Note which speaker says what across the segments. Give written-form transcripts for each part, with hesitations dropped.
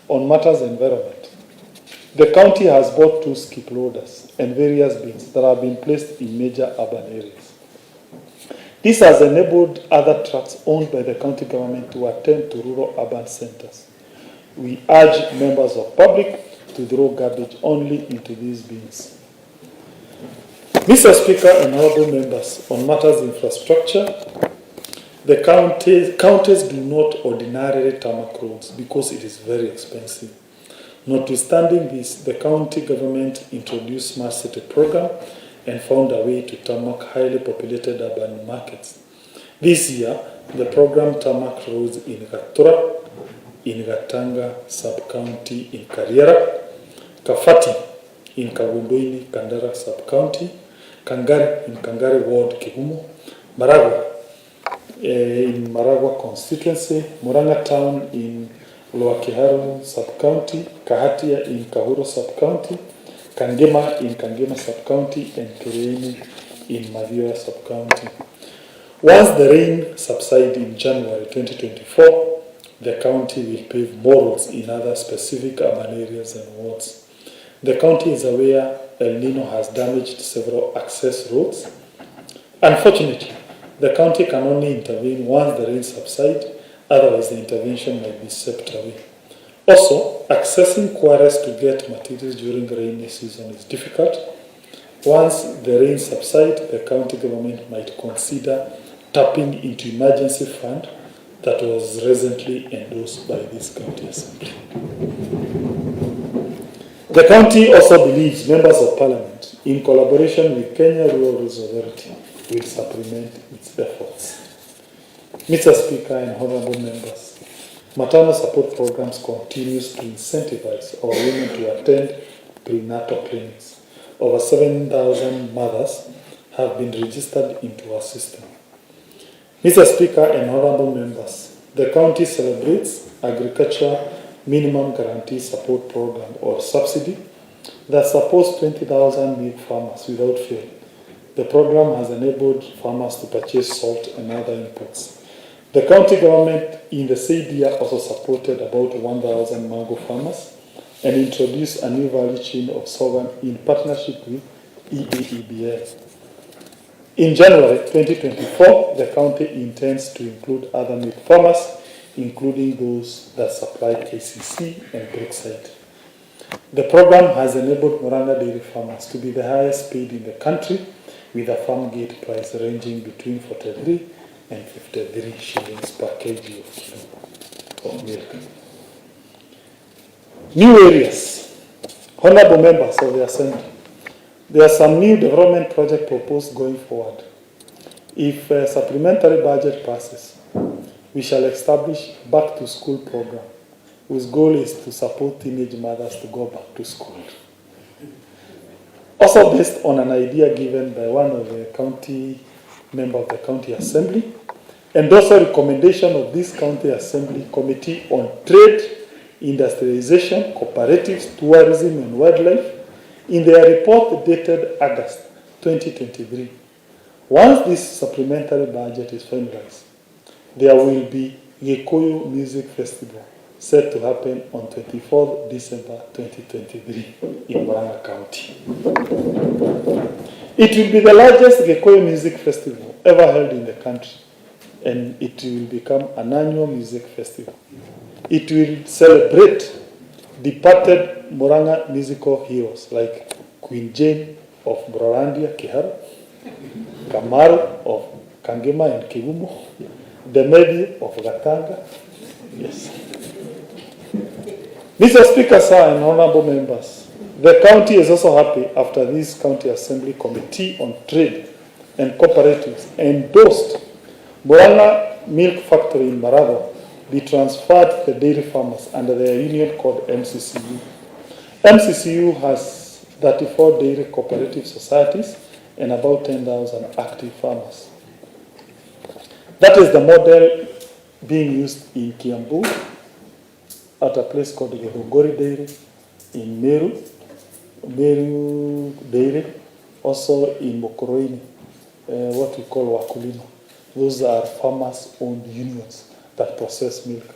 Speaker 1: on matters environment. The county has bought 2 skip loaders and various bins that have been placed in major urban areas. This has enabled other trucks owned by the county government to attend to rural urban centers. We urge members of public to throw garbage only into these bins. Mr. Speaker and honorable members, on matters infrastructure, the counties do not ordinarily tarmac roads because it is very expensive. Notwithstanding this, the county government introduced Smart City program and found a way to tarmac highly populated urban markets. This year, the program tarmac roads in Gatura, in Gatanga sub-county in Kariera, Kafati in Kawundoini, Kandara sub-county, Kangari in Kangari ward, Kigumo, Maragua in Maragua constituency, Murang'a town in Lower Kiharu sub-county, Kahatia in Kahuro sub-county, Kangema in Kangema sub-county, and Kireini in Madhira sub-county. Once the rain subsides in January 2024, the county will pave more roads in other specific urban areas and wards. The county is aware El Nino has damaged several access roads. Unfortunately, the county can only intervene once the rain subsides, otherwise the intervention might be swept away. Also, accessing quarries to get materials during rainy season is difficult. Once the rain subsides, the county government might consider tapping into emergency fund that was recently endorsed by this county assembly. The county also believes members of parliament, in collaboration with Kenya Rural Roads Authority, will supplement its efforts. Mr. Speaker and honorable members, maternal support programs continues to incentivize our women to attend prenatal clinics. Over 7,000 mothers have been registered into our system. Mr. Speaker and honorable members, the county celebrates Agriculture Minimum Guarantee Support Program or subsidy that supports 20,000 milk farmers without fail. The program has enabled farmers to purchase salt and other inputs. The county government in the said year also supported about 1,000 mango farmers and introduced a new value chain of sorghum in partnership with EAEBL. In January 2024, the county intends to include other milk farmers, including those that supply KCC and Brookside. The program has enabled Murang'a dairy farmers to be the highest paid in the country, with a farm gate price ranging between 43 and 53 shillings per kg of milk. New areas. Honorable members of the Assembly, there are some new development projects proposed going forward. If a supplementary budget passes, we shall establish back to school program whose goal is to support teenage mothers to go back to school. Also based on an idea given by one of the county member of the county assembly, and also recommendation of this county assembly committee on trade, industrialization, cooperatives, tourism and wildlife in their report dated August 2023. Once this supplementary budget is finalized, there will be Gikuyu Music Festival set to happen on 24th December 2023 in Murang'a County. It will be the largest Gikuyu Music Festival ever held in the country, and it will become an annual music festival. It will celebrate departed Murang'a musical heroes like Queen Jane of Brorandia, Kiharu, Kamaru of Kangema and Kigumo, Demedi of Gatanga. Yes. Mr. Speaker, sir, and honorable members, the county is also happy after this county assembly committee on trade and cooperatives endorsed Murang'a Milk Factory in Maragua be transferred to the dairy farmers under their union called MCCU. MCCU has 34 dairy cooperative societies and about 10,000 active farmers. That is the model being used in Kiambu at a place called the Githunguri Dairy, in Meru Dairy, also in Mokoroini, what we call Wakulima. Those are farmers-owned unions that process milk.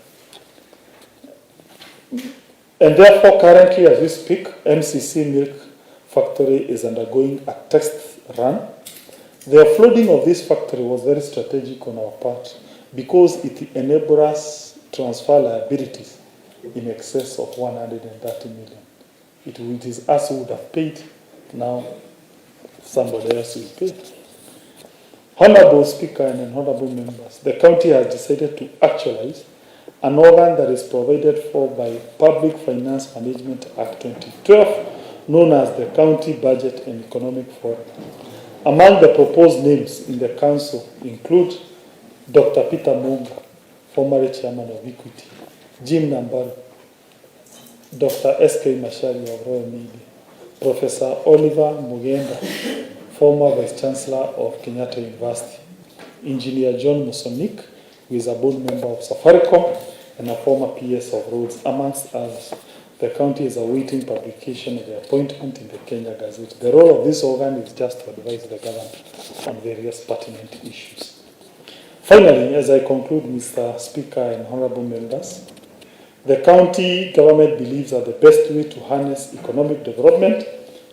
Speaker 1: And therefore, currently, as we speak, MCC Milk Factory is undergoing a test run. The offloading of this factory was very strategic on our part because it enabled us to transfer liabilities in excess of 130 million. It is us who would have paid, now somebody else will pay. Honorable Speaker and honorable members, the county has decided to actualize an organ that is provided for by Public Finance Management Act 2012, known as the County Budget and Economic Forum. Among the proposed names in the council include Dr. Peter Munga, formerly chairman of Equity, Jim Nambaru, Dr. S.K. Mashari of Royal Media, Professor Oliver Mugenda, former Vice Chancellor of Kenyatta University, Engineer John Musonik, who is a board member of Safaricom and a former PS of Roads, amongst others. The county is awaiting publication of the appointment in the Kenya Gazette. The role of this organ is just to advise the government on various pertinent issues. Finally, as I conclude, Mr. Speaker and honorable members, the county government believes that the best way to harness economic development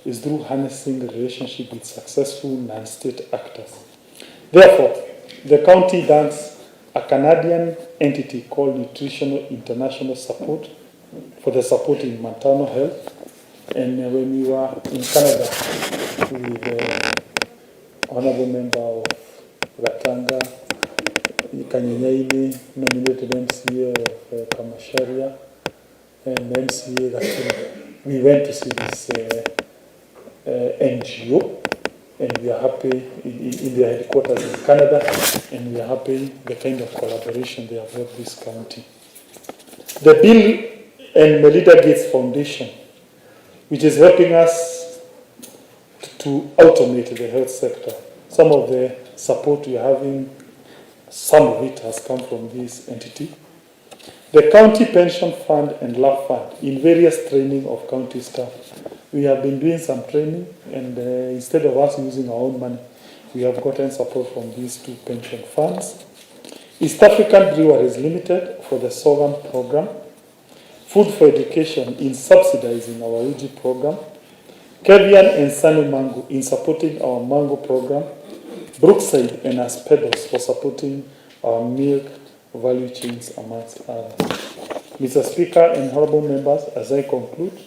Speaker 1: is through harnessing the relationship with successful non-state actors. Therefore, the county thanks a Canadian entity called Nutritional International Support for the support in maternal health. And when we were in Canada with the honorable member of Gatanga, Kanyenyaini, nominated MCA of Kamasharia, and MCA that we went to see this NGO, and we are happy in their headquarters in Canada, and we are happy the kind of collaboration they have helped this county. The Bill and Melinda Gates Foundation, which is helping us to automate the health sector. Some of the support we are having, some of it has come from this entity. The County Pension Fund and LAF Fund, in various training of county staff. We have been doing some training, and instead of us using our own money, we have gotten support from these two pension funds. East African Breweries Limited for the sorghum program. Food for Education in subsidizing our Uji program. Kevian and Sunny Mango in supporting our mango program. Brookside and Aspedos for supporting our milk value chains, amongst others. Mr. Speaker and honorable members, as I conclude,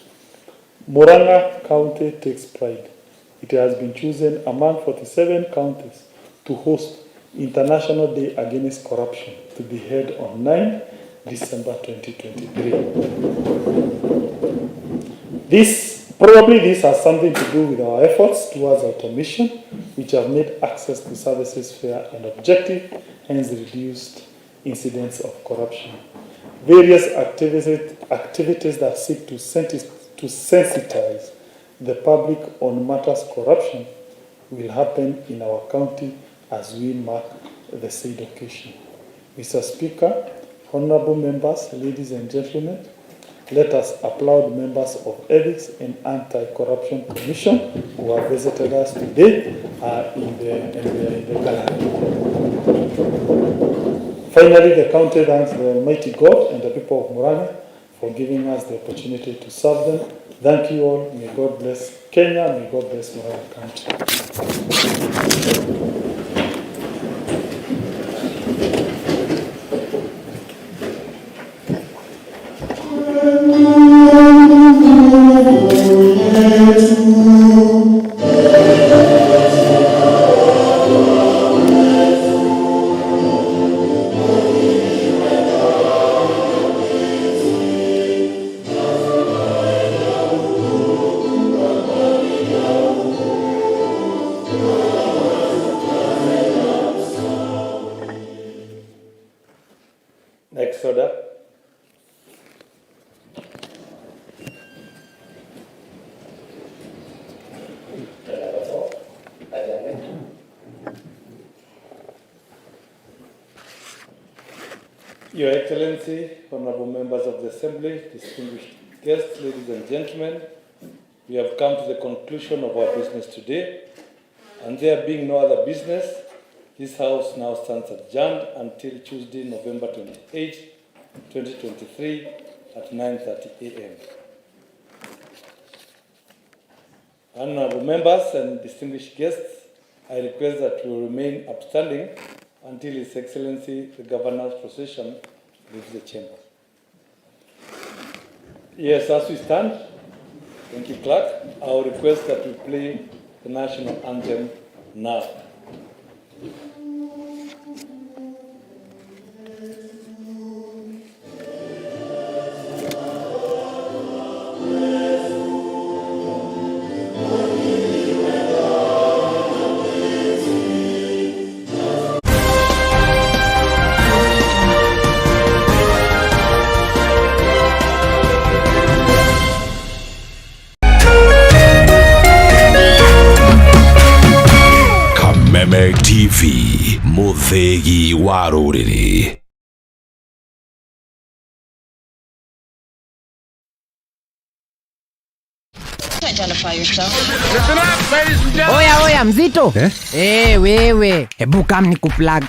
Speaker 1: Murang'a County takes pride. It has been chosen among 47 counties to host International Day Against Corruption to be held on 9 December 2023. This has something to do with our efforts towards automation, which have made access to services fair and objective, hence reduced incidents of corruption. Various activities that seek to sensitize the public on matters corruption will happen in our county as we mark the said occasion. Mr. Speaker, honorable members, ladies and gentlemen, let us applaud members of Ethics and Anti-Corruption Commission who have visited us today in the gallery. Finally, the county thanks the Almighty God and the people of Murang'a for giving us the opportunity to serve them. Thank you all. May God bless Kenya. May God bless Murang'a County. Next order. Your Excellency, honorable members of the Assembly, distinguished guests, ladies and gentlemen, we have come to the conclusion of our business today, and there being no other business, this House now stands adjourned until Tuesday, November 28, 2023,
Speaker 2: at 9:30 a.m. Honorable members and distinguished guests, I request that we remain upstanding until His Excellency the Governor's procession leaves the chamber. Yes, as we stand, thank you, Clerk. I will request that we play the national anthem now.
Speaker 3: Kameme TV, Muthegi wa Rũrĩrĩ.
Speaker 4: Identify yourself.
Speaker 5: Listen up, ladies and gentlemen. Oya mzito. Wewe, hebu kam nikuplug.